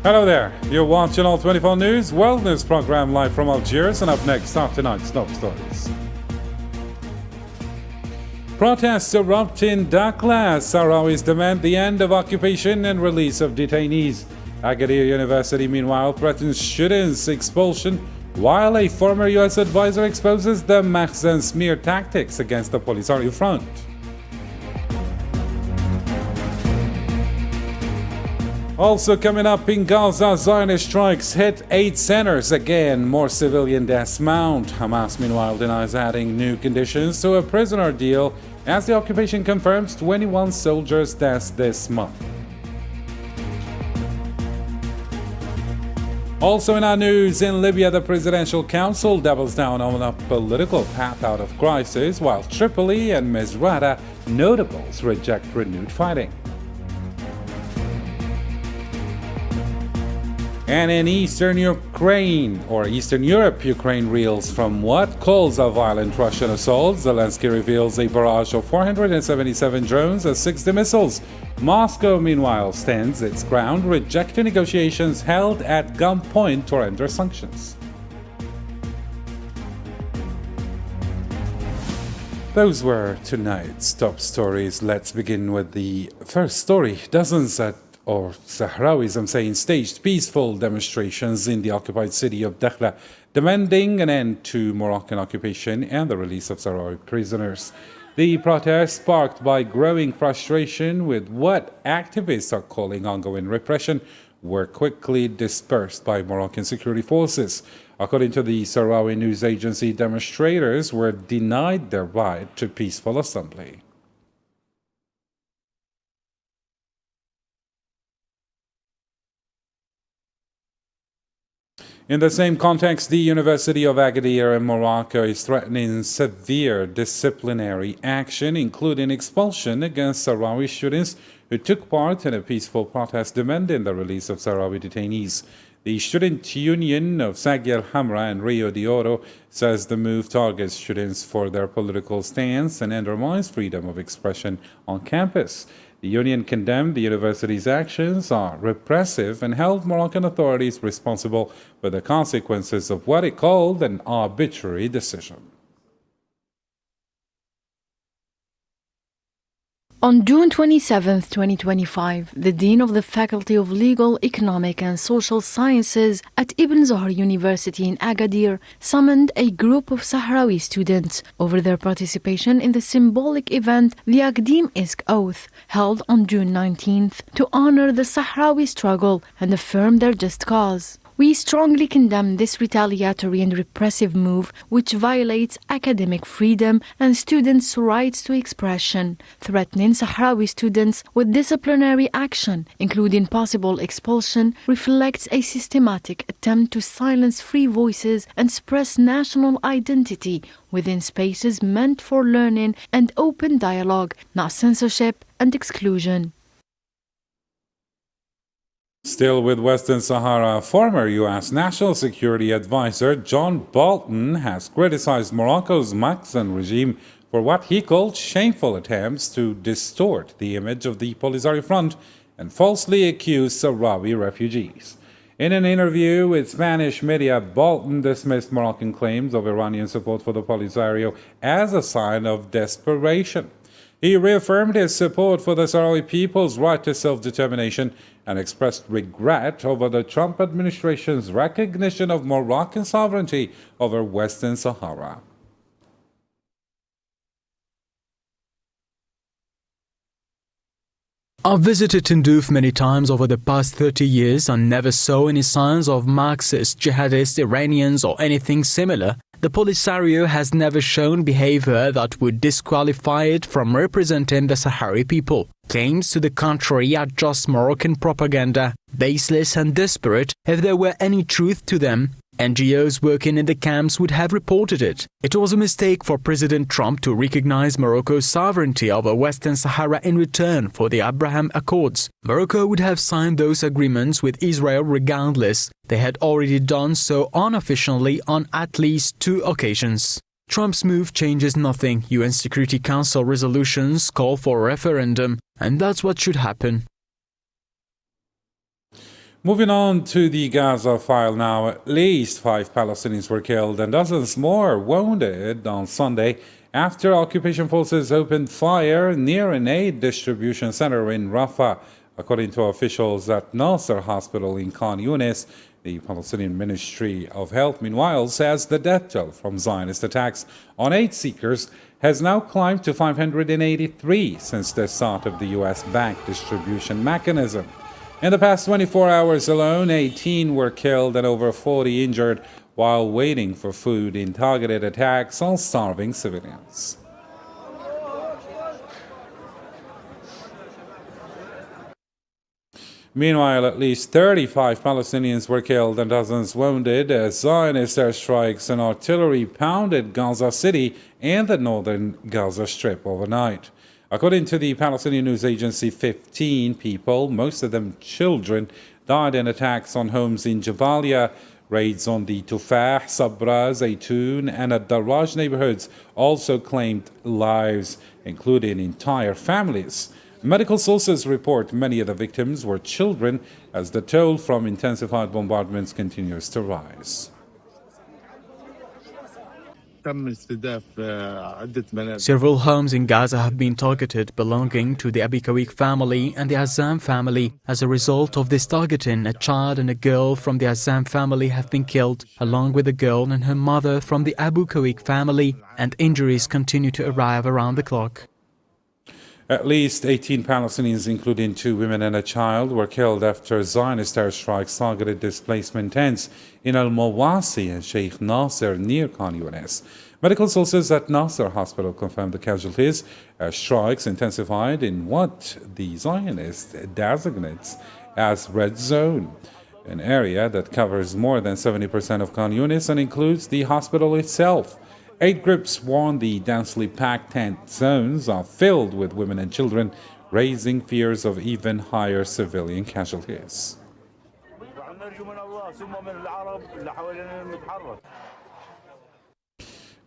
Hello there, you're watching All 24 News Wellness program live from Algiers, and up next are tonight's top stories. Protests erupt in Dakhla. Sahrawis demand the end of occupation and release of detainees. Agadir University, meanwhile, threatens students' expulsion, while a former U.S. advisor exposes the Mahzen smear tactics against the Polisario Front. Also coming up in Gaza, Zionist strikes hit 8 centers. Again, more civilian deaths mount. Hamas, meanwhile, denies adding new conditions to a prisoner deal as the occupation confirms 21 soldiers' deaths this month. Also in our news, in Libya, the Presidential Council doubles down on a political path out of crisis, while Tripoli and Misrata notables reject renewed fighting. And in Eastern Europe, Ukraine reels from what calls a violent Russian assault. Zelensky reveals a barrage of 477 drones and 60 missiles. Moscow, meanwhile, stands its ground, rejecting negotiations held at gunpoint to end sanctions. Those were tonight's top stories. Let's begin with the first story. Dozens Sahrawis, staged peaceful demonstrations in the occupied city of Dakhla, demanding an end to Moroccan occupation and the release of Sahrawi prisoners. The protests, sparked by growing frustration with what activists are calling ongoing repression, were quickly dispersed by Moroccan security forces. According to the Sahrawi news agency, demonstrators were denied their right to peaceful assembly. In the same context, the University of Agadir in Morocco is threatening severe disciplinary action, including expulsion against Sahrawi students who took part in a peaceful protest demanding the release of Sahrawi detainees. The Student Union of Sagia al-Hamra and Rio de Oro says the move targets students for their political stance and undermines freedom of expression on campus. The union condemned the university's actions are repressive and held Moroccan authorities responsible for the consequences of what it called an arbitrary decision. On June 27, 2025, the Dean of the Faculty of Legal, Economic and Social Sciences at Ibn Zohar University in Agadir summoned a group of Sahrawi students over their participation in the symbolic event the Aqdim Isk Oath, held on June 19th, to honor the Sahrawi struggle and affirm their just cause. We strongly condemn this retaliatory and repressive move, which violates academic freedom and students' rights to expression. Threatening Sahrawi students with disciplinary action, including possible expulsion, reflects a systematic attempt to silence free voices and suppress national identity within spaces meant for learning and open dialogue, not censorship and exclusion. Still with Western Sahara, former U.S. National Security Advisor John Bolton has criticized Morocco's Mahzen regime for what he called shameful attempts to distort the image of the Polisario Front and falsely accuse Sahrawi refugees. In an interview with Spanish media, Bolton dismissed Moroccan claims of Iranian support for the Polisario as a sign of desperation. He reaffirmed his support for the Sahrawi people's right to self-determination and expressed regret over the Trump administration's recognition of Moroccan sovereignty over Western Sahara. I've visited Tindouf many times over the past 30 years and never saw any signs of Marxist, jihadist, Iranians or anything similar. The Polisario has never shown behavior that would disqualify it from representing the Sahrawi people. Claims to the contrary are just Moroccan propaganda, baseless and desperate. If there were any truth to them, NGOs working in the camps would have reported it. It was a mistake for President Trump to recognize Morocco's sovereignty over Western Sahara in return for the Abraham Accords. Morocco would have signed those agreements with Israel regardless. They had already done so unofficially on at least 2 occasions. Trump's move changes nothing. UN Security Council resolutions call for a referendum, and that's what should happen. Moving on to the Gaza file now, at least 5 Palestinians were killed and dozens more wounded on Sunday after occupation forces opened fire near an aid distribution center in Rafah. According to officials at Nasser Hospital in Khan Yunis, the Palestinian Ministry of Health, meanwhile, says the death toll from Zionist attacks on aid seekers has now climbed to 583 since the start of the U.S.-backed distribution mechanism. In the past 24 hours alone, 18 were killed and over 40 injured while waiting for food in targeted attacks on starving civilians. Meanwhile, at least 35 Palestinians were killed and dozens wounded as Zionist airstrikes and artillery pounded Gaza City and the northern Gaza Strip overnight. According to the Palestinian news agency, 15 people, most of them children, died in attacks on homes in Jabalia. Raids on the Tufah, Sabra, Zaytun, and Ad-Darraj neighborhoods also claimed lives, including entire families. Medical sources report many of the victims were children as the toll from intensified bombardments continues to rise. Several homes in Gaza have been targeted belonging to the Abi Kawik family and the Azzam family. As a result of this targeting, a child and a girl from the Azzam family have been killed, along with a girl and her mother from the Abu Kawik family, and injuries continue to arrive around the clock. At least 18 Palestinians, including 2 women and a child, were killed after Zionist airstrikes targeted displacement tents in Al-Mawasi and Sheikh Nasser near Khan Yunis. Medical sources at Nasser Hospital confirmed the casualties as strikes intensified in what the Zionist designates as Red Zone, an area that covers more than 70% of Khan Yunis and includes the hospital itself. Aid groups warn the densely packed tent zones are filled with women and children, raising fears of even higher civilian casualties.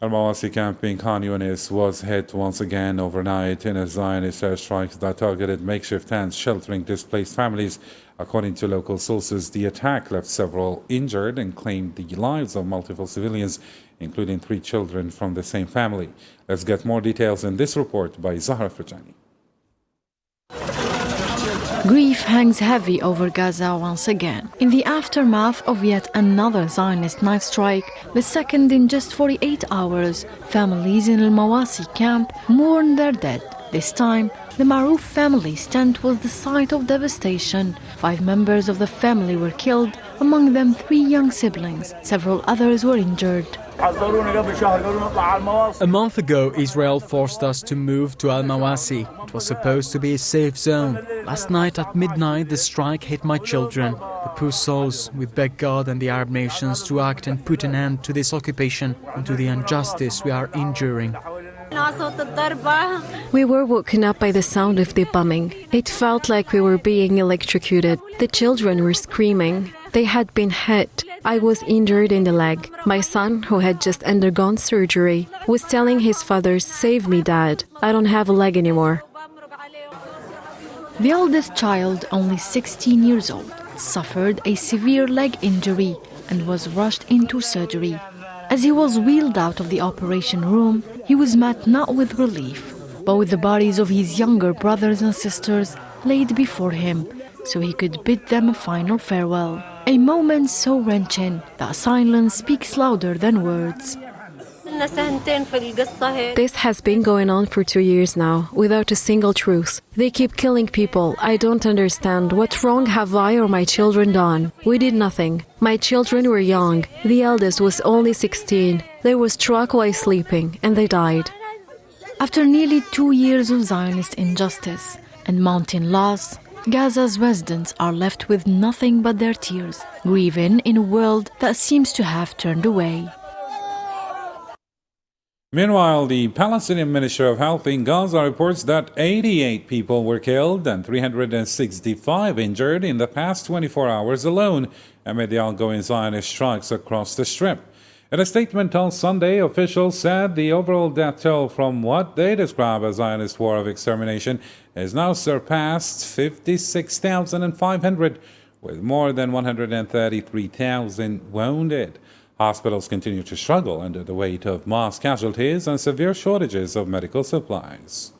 Al-Mawasi camp in Khan Yunis was hit once again overnight in a Zionist airstrike that targeted makeshift tents sheltering displaced families. According to local sources, the attack left several injured and claimed the lives of multiple civilians, including 3 children from the same family. Let's get more details in this report by Zahra Fajani. Grief hangs heavy over Gaza once again. In the aftermath of yet another Zionist knife strike, the second in just 48 hours, families in Al-Mawasi camp mourn their dead. This time, the Maruf family's tent was the site of devastation. 5 members of the family were killed, among them 3 young siblings. Several others were injured. A month ago, Israel forced us to move to Al-Mawasi. It was supposed to be a safe zone. Last night at midnight, the strike hit my children. The poor souls. We beg God and the Arab nations to act and put an end to this occupation and to the injustice we are enduring. We were woken up by the sound of the bombing. It felt like we were being electrocuted. The children were screaming. They had been hit. I was injured in the leg. My son, who had just undergone surgery, was telling his father, "Save me, Dad. I don't have a leg anymore." The eldest child, only 16 years old, suffered a severe leg injury and was rushed into surgery. As he was wheeled out of the operation room, he was met not with relief, but with the bodies of his younger brothers and sisters laid before him, so he could bid them a final farewell. A moment so wrenching that silence speaks louder than words. This has been going on for 2 years now, without a single truce. They keep killing people. I don't understand. What wrong have I or my children done? We did nothing. My children were young. The eldest was only 16. They were struck while sleeping, and they died. After nearly 2 years of Zionist injustice and mounting loss, Gaza's residents are left with nothing but their tears, grieving in a world that seems to have turned away. Meanwhile, the Palestinian Ministry of Health in Gaza reports that 88 people were killed and 365 injured in the past 24 hours alone amid the ongoing Zionist strikes across the Strip. In a statement on Sunday, officials said the overall death toll from what they describe as Zionist war of extermination has now surpassed 56,500, with more than 133,000 wounded. Hospitals continue to struggle under the weight of mass casualties and severe shortages of medical supplies.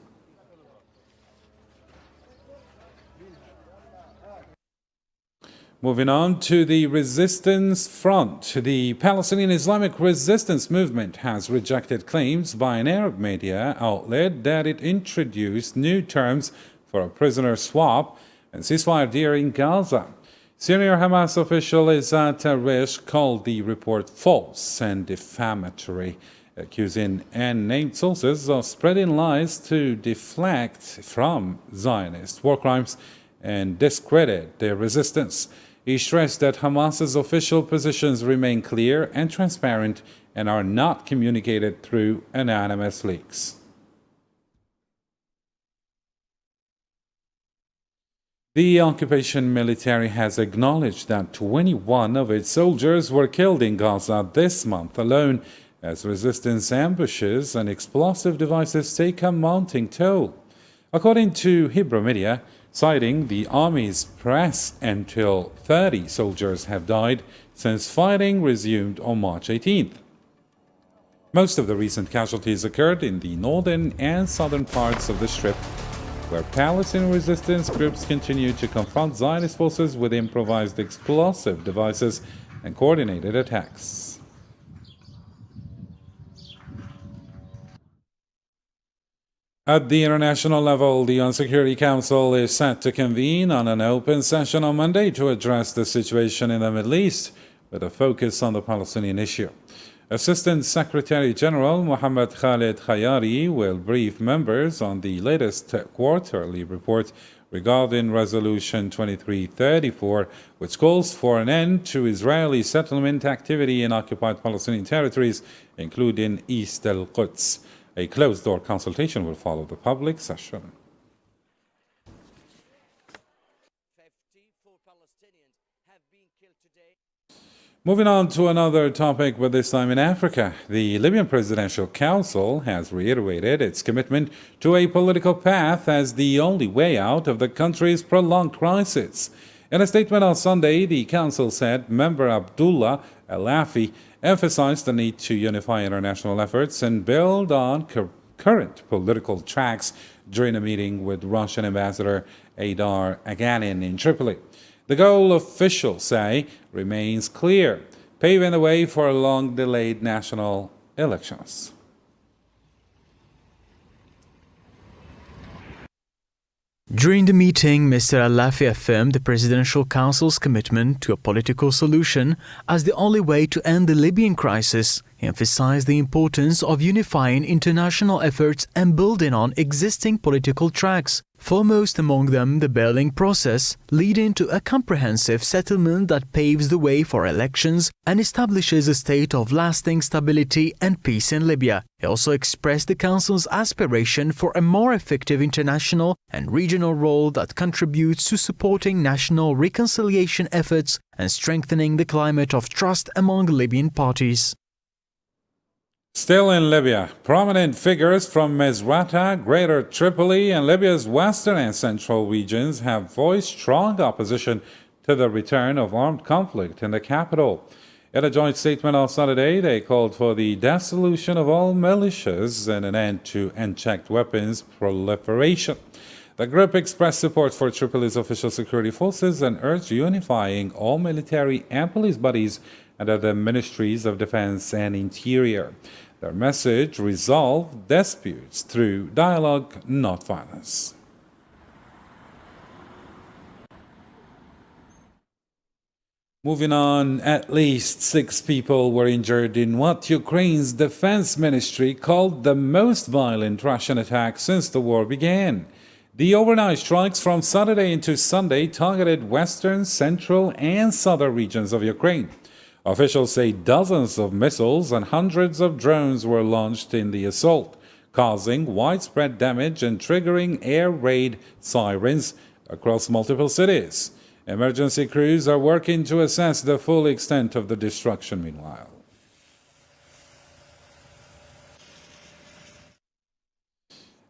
Moving on to the resistance front, the Palestinian Islamic Resistance Movement has rejected claims by an Arab media outlet that it introduced new terms for a prisoner swap and ceasefire deal in Gaza. Senior Hamas official Izzat Arish called the report false and defamatory, accusing unnamed sources of spreading lies to deflect from Zionist war crimes and discredit their resistance. He stressed that Hamas's official positions remain clear and transparent and are not communicated through anonymous leaks. The occupation military has acknowledged that 21 of its soldiers were killed in Gaza this month alone, as resistance ambushes and explosive devices take a mounting toll. According to Hebrew media, citing the army's press, until 30 soldiers have died since fighting resumed on March 18th. Most of the recent casualties occurred in the northern and southern parts of the Strip, where Palestinian resistance groups continue to confront Zionist forces with improvised explosive devices and coordinated attacks. At the international level, the UN Security Council is set to convene on an open session on Monday to address the situation in the Middle East, with a focus on the Palestinian issue. Assistant Secretary General Mohammed Khalid Khayari will brief members on the latest quarterly report regarding Resolution 2334, which calls for an end to Israeli settlement activity in occupied Palestinian territories, including East al-Quds. A closed-door consultation will follow the public session. Moving on to another topic, but this time in Africa, the Libyan Presidential Council has reiterated its commitment to a political path as the only way out of the country's prolonged crisis. In a statement on Sunday, the Council said member Abdullah Al-Afi emphasized the need to unify international efforts and build on current political tracks during a meeting with Russian Ambassador Aydar Aganin in Tripoli. The goal, officials say, remains clear: paving the way for long-delayed national elections. During the meeting, Mr. Al-Afi affirmed the Presidential Council's commitment to a political solution as the only way to end the Libyan crisis. He emphasized the importance of unifying international efforts and building on existing political tracks, foremost among them the Berlin process, leading to a comprehensive settlement that paves the way for elections and establishes a state of lasting stability and peace in Libya. He also expressed the Council's aspiration for a more effective international and regional role that contributes to supporting national reconciliation efforts and strengthening the climate of trust among Libyan parties. Still in Libya, prominent figures from Misrata, Greater Tripoli, and Libya's western and central regions have voiced strong opposition to the return of armed conflict in the capital. In a joint statement on Saturday, they called for the dissolution of all militias and an end to unchecked weapons proliferation. The group expressed support for Tripoli's official security forces and urged unifying all military and police bodies under the Ministries of Defense and Interior. Their message: resolve disputes through dialogue, not violence. Moving on, at least 6 people were injured in what Ukraine's defense ministry called the most violent Russian attack since the war began. The overnight strikes from Saturday into Sunday targeted western, central, and southern regions of Ukraine. Officials say dozens of missiles and hundreds of drones were launched in the assault, causing widespread damage and triggering air raid sirens across multiple cities. Emergency crews are working to assess the full extent of the destruction meanwhile.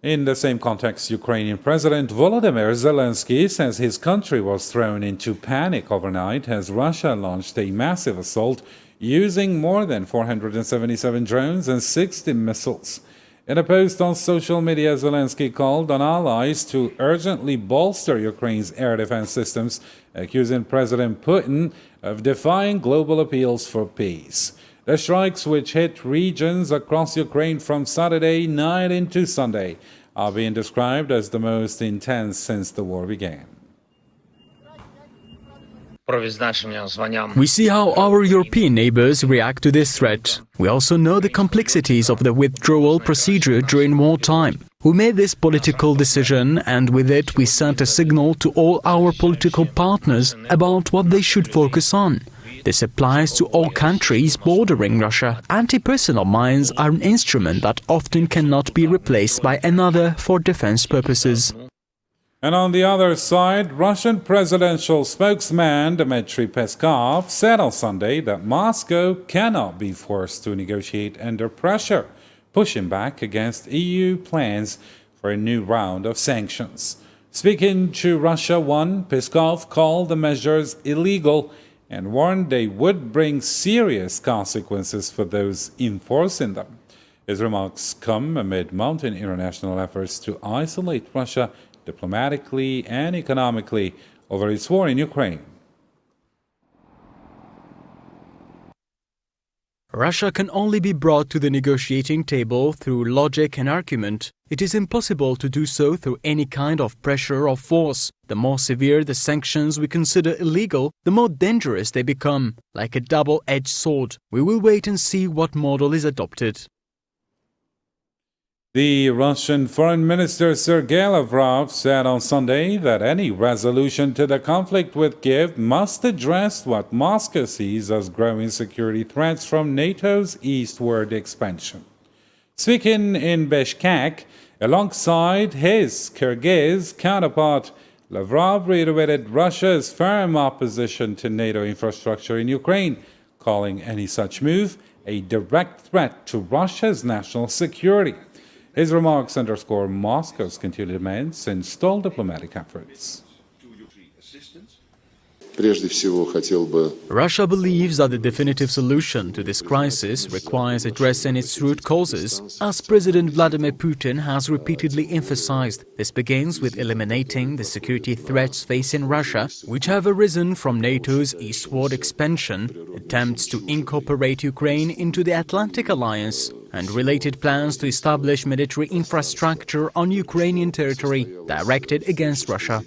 In the same context, Ukrainian President Volodymyr Zelensky says his country was thrown into panic overnight as Russia launched a massive assault using more than 477 drones and 60 missiles. In a post on social media, Zelensky called on allies to urgently bolster Ukraine's air defense systems, accusing President Putin of defying global appeals for peace. The strikes, which hit regions across Ukraine from Saturday night into Sunday, are being described as the most intense since the war began. We see how our European neighbors react to this threat. We also know the complexities of the withdrawal procedure during wartime. We made this political decision, and with it we sent a signal to all our political partners about what they should focus on. This applies to all countries bordering Russia. Anti-personnel mines are an instrument that often cannot be replaced by another for defense purposes. And on the other side, Russian presidential spokesman Dmitry Peskov said on Sunday that Moscow cannot be forced to negotiate under pressure, pushing back against EU plans for a new round of sanctions. Speaking to Russia One, Peskov called the measures illegal and warned they would bring serious consequences for those enforcing them. His remarks come amid mounting international efforts to isolate Russia diplomatically and economically over its war in Ukraine. Russia can only be brought to the negotiating table through logic and argument. It is impossible to do so through any kind of pressure or force. The more severe the sanctions we consider illegal, the more dangerous they become, like a double-edged sword. We will wait and see what model is adopted. The Russian Foreign Minister Sergei Lavrov said on Sunday that any resolution to the conflict with Kiev must address what Moscow sees as growing security threats from NATO's eastward expansion. Speaking in Bishkek, alongside his Kyrgyz counterpart, Lavrov reiterated Russia's firm opposition to NATO infrastructure in Ukraine, calling any such move a direct threat to Russia's national security. His remarks underscore Moscow's continued demands and stalled diplomatic efforts. Russia believes that the definitive solution to this crisis requires addressing its root causes, as President Vladimir Putin has repeatedly emphasized. This begins with eliminating the security threats facing Russia, which have arisen from NATO's eastward expansion, attempts to incorporate Ukraine into the Atlantic Alliance, and related plans to establish military infrastructure on Ukrainian territory directed against Russia.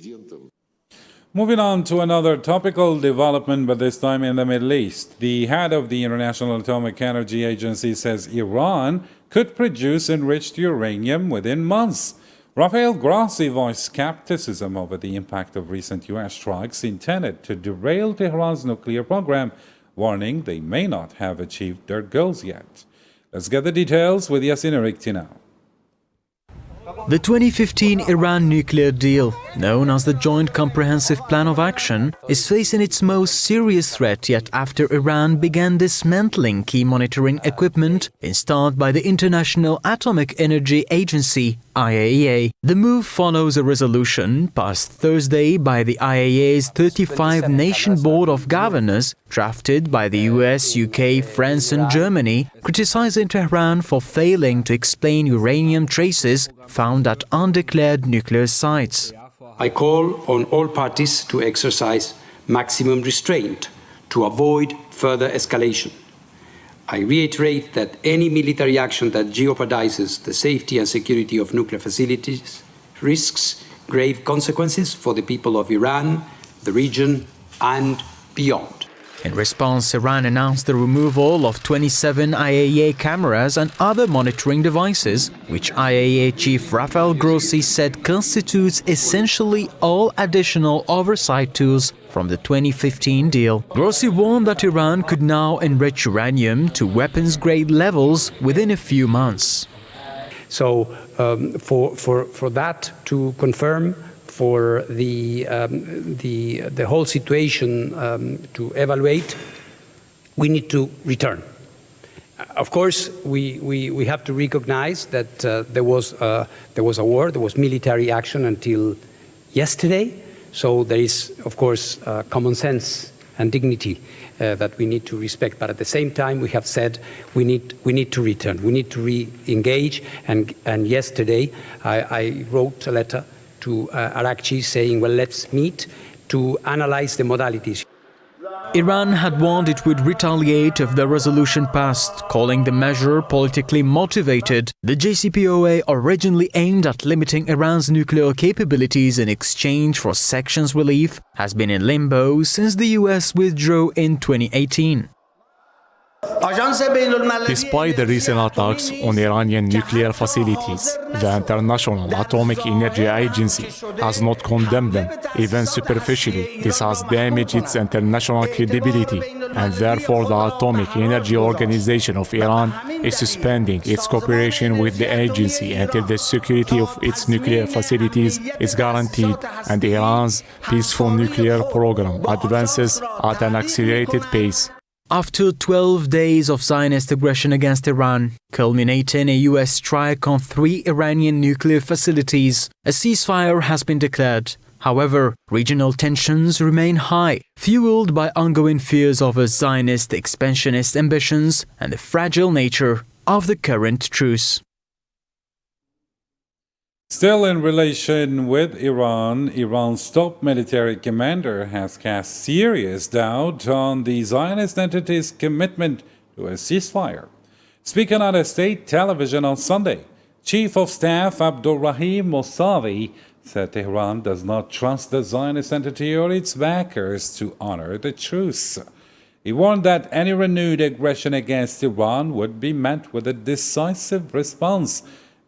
Moving on to another topical development, but this time in the Middle East. The head of the International Atomic Energy Agency says Iran could produce enriched uranium within months. Rafael Grossi voiced skepticism over the impact of recent U.S. strikes intended to derail Tehran's nuclear program, warning they may not have achieved their goals yet. Let's get the details with Yasin Erikti now. The 2015 Iran nuclear deal, known as the Joint Comprehensive Plan of Action, is facing its most serious threat yet after Iran began dismantling key monitoring equipment installed by the International Atomic Energy Agency, IAEA. The move follows a resolution passed Thursday by the IAEA's 35-nation Board of Governors, drafted by the US, UK, France and Germany, criticizing Tehran for failing to explain uranium traces found at undeclared nuclear sites. I call on all parties to exercise maximum restraint to avoid further escalation. I reiterate that any military action that jeopardizes the safety and security of nuclear facilities risks grave consequences for the people of Iran, the region, and beyond. In response, Iran announced the removal of 27 IAEA cameras and other monitoring devices, which IAEA Chief Rafael Grossi said constitutes essentially all additional oversight tools from the 2015 deal. Grossi warned that Iran could now enrich uranium to weapons-grade levels within a few months. So for that to confirm, for the whole situation to evaluate, we need to return. Of course, we have to recognize that there was a war, there was military action until yesterday. So there is, of course, common sense and dignity that we need to respect. But at the same time, we have said we need to return, we need to re-engage. And yesterday, I wrote a letter to Arakchi saying, well, let's meet to analyze the modalities. Iran had warned it would retaliate if the resolution passed, calling the measure politically motivated. The JCPOA, originally aimed at limiting Iran's nuclear capabilities in exchange for sanctions relief, has been in limbo since the US withdrew in 2018. Despite the recent attacks on Iranian nuclear facilities, the International Atomic Energy Agency has not condemned them, even superficially. This has damaged its international credibility, and therefore the Atomic Energy Organization of Iran is suspending its cooperation with the agency until the security of its nuclear facilities is guaranteed and Iran's peaceful nuclear program advances at an accelerated pace. After 12 days of Zionist aggression against Iran, culminating a US strike on 3 Iranian nuclear facilities, a ceasefire has been declared. However, regional tensions remain high, fueled by ongoing fears over Zionist expansionist ambitions and the fragile nature of the current truce. Still in relation with Iran, Iran's top military commander has cast serious doubt on the Zionist entity's commitment to a ceasefire. Speaking on a state television on Sunday, Chief of Staff Abdulrahim Mousavi said Tehran does not trust the Zionist entity or its backers to honor the truce. He warned that any renewed aggression against Iran would be met with a decisive response,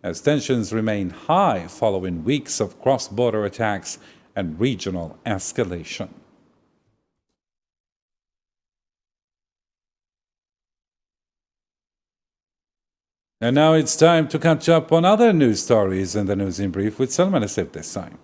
as tensions remain high following weeks of cross-border attacks and regional escalation. And now it's time to catch up on other news stories in the News in Brief with Salman Asif this time.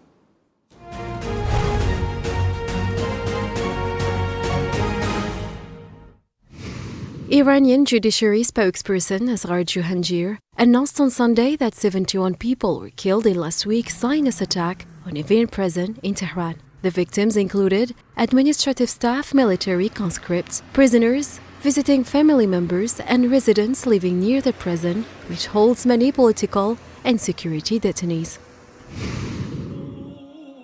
Iranian judiciary spokesperson Asghar Juhangir announced on Sunday that 71 people were killed in last week's Zionist attack on a Evin prison in Tehran. The victims included administrative staff, military conscripts, prisoners, visiting family members, and residents living near the prison, which holds many political and security detainees.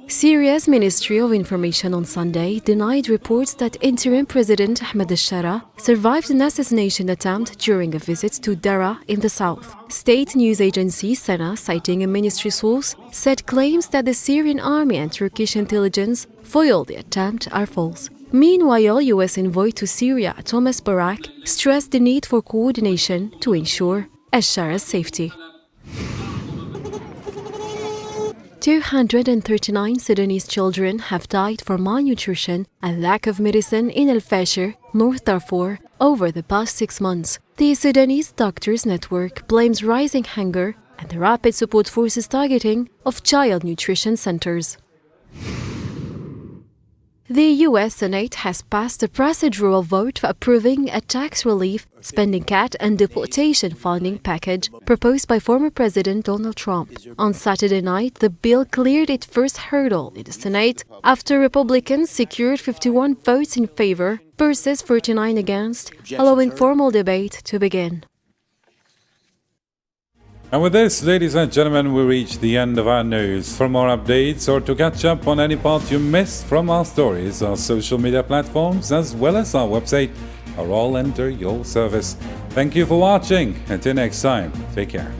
Syria's Ministry of Information on Sunday denied reports that interim President Ahmed al-Shara survived an assassination attempt during a visit to Daraa in the south. State news agency Sana, citing a ministry source, said claims that the Syrian army and Turkish intelligence foiled the attempt are false. Meanwhile, US envoy to Syria Thomas Barak stressed the need for coordination to ensure al-Shara's safety. 239 Sudanese children have died from malnutrition and lack of medicine in El Fasher, North Darfur, over the past 6 months. The Sudanese Doctors Network blames rising hunger and the Rapid Support Forces targeting of child nutrition centers. The U.S. Senate has passed a procedural vote for approving a tax relief, spending cut, and deportation funding package proposed by former President Donald Trump. On Saturday night, the bill cleared its first hurdle in the Senate after Republicans secured 51 votes in favor versus 49 against, allowing formal debate to begin. And with this, ladies and gentlemen, we reach the end of our news. For more updates or to catch up on any part you missed from our stories, our social media platforms, as well as our website, are all under your service. Thank you for watching. Until next time, take care.